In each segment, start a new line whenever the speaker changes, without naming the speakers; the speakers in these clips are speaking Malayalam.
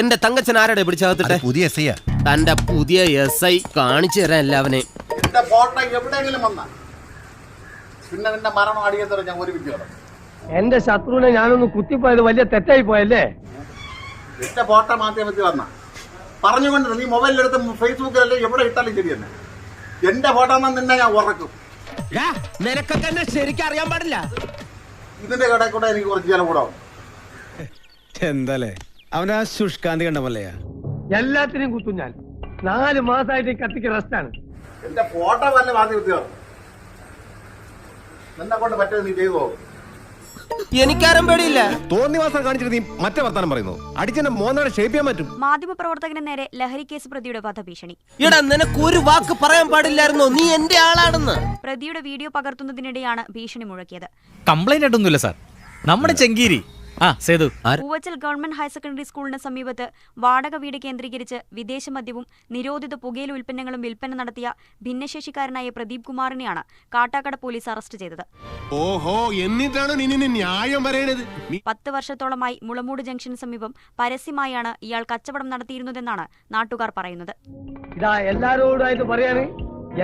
എന്റെ തങ്കച്ചൻ ആരുടെ പിടിച്ചകത്തിട്ടെ?
പുതിയ എസ് ഐ.
തന്റെ പുതിയ എസ് ഐ കാണിച്ചു തരാൻ എല്ലാവനെയും.
എന്റെ ഫോട്ടോ എവിടെയെങ്കിലും വന്ന പിന്നെ നിന്റെ മരണം അടിയന്തര ഞാൻ ഒരുമിച്ച് കിടക്കും.
എന്റെ ശത്രുവിനെ ഞാനൊന്ന് കുത്തിപ്പോയത് വലിയ തെറ്റായി പോയല്ലേ?
എന്റെ ഫോട്ടോ മാധ്യമത്തിൽ വന്ന പറഞ്ഞുകൊണ്ട് നീ മൊബൈലിലെടുത്ത് ഫേസ്ബുക്കിലല്ലേ എവിടെ ഇട്ടാലും ശരി തന്നെ. എന്റെ ഫോട്ടോ നിന്നെ ഞാൻ ഉറക്കും.
നിനക്കൊക്കെ എന്നെ ശരിക്കും അറിയാൻ പാടില്ല.
ഇതിന്റെ കടയിൽ കൂടെ എനിക്ക് കുറച്ച് ചില കൂടാവും.
എന്താലേ അവനാ ശുഷ്കാന്തി കണ്ട പോലെയാ.
എല്ലാത്തിനും കുത്തും ഞാൻ. 4 മാസമായിട്ട് കത്തിക്ക് റെസ്റ്റാണ്.
എന്റെ ഫോട്ടോ വല്ല മാധ്യമത്തിൽ നിന്നെ കൊണ്ട് പറ്റത് നീ ചെയ്തു പോകും.
എനിക്കാരും പേടിയില്ല.
തോന്നിവാസം കാണിച്ചിട്ട് നീ മറ്റേ വർത്താനം പറയുന്നു. അടിച്ചെന്നെ മോനാടെ ഷേപ്പ് ചെയ്യാൻ പറ്റും.
മാധ്യമപ്രവർത്തകന് നേരെ ലഹരി കേസ് പ്രതിയുടെ വധഭീഷണി.
എടാ നിനക്ക് ഒരു വാക്ക് പറയാൻ പാടില്ലായിരുന്നോ? നീ എന്റെ ആളാണെന്ന്.
പ്രതിയുടെ വീഡിയോ പകർത്തുന്നതിനിടെയാണ് ഭീഷണി മുഴക്കിയത്.
കംപ്ലൈന്റ് ആയിട്ടൊന്നുമില്ല സാർ, നമ്മുടെ ചെങ്കീരി. സേതു
പൂവച്ചൽ ഗവൺമെന്റ് ഹയർ സെക്കൻഡറി സ്കൂളിന് സമീപത്ത് വാടക വീട് കേന്ദ്രീകരിച്ച് വിദേശ മദ്യവും നിരോധിത പുകയില ഉൽപ്പന്നങ്ങളും വിൽപ്പന നടത്തിയ ഭിന്നശേഷിക്കാരനായ പ്രദീപ് കുമാറിനെയാണ് കാട്ടാക്കട പോലീസ് അറസ്റ്റ് ചെയ്തത്.
ഓഹോ, എന്നിട്ടാണ് നിന്നെ ന്യായം പറയണത്?
10 വർഷത്തോളമായി മുളമൂട് ജംഗ്ഷന് സമീപം പരസ്യമായാണ് ഇയാൾ കച്ചവടം നടത്തിയിരുന്നതെന്നാണ് നാട്ടുകാർ പറയുന്നത്.
ഇതാ എല്ലാരോടായിട്ട് പറയാണ്,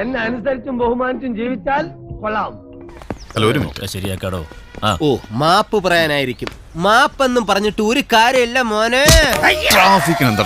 എന്നെ അനുസരിച്ചും ബഹുമാനിച്ചും ജീവിച്ചാൽ കൊള്ളാം.
ശരിയാക്കാടോ.
ഓ, മാപ്പ് പറയാനായിരിക്കും. മാപ്പെന്നും പറഞ്ഞിട്ട് ഒരു കാര്യമില്ല മോനെ.
ട്രാഫിക് എന്താ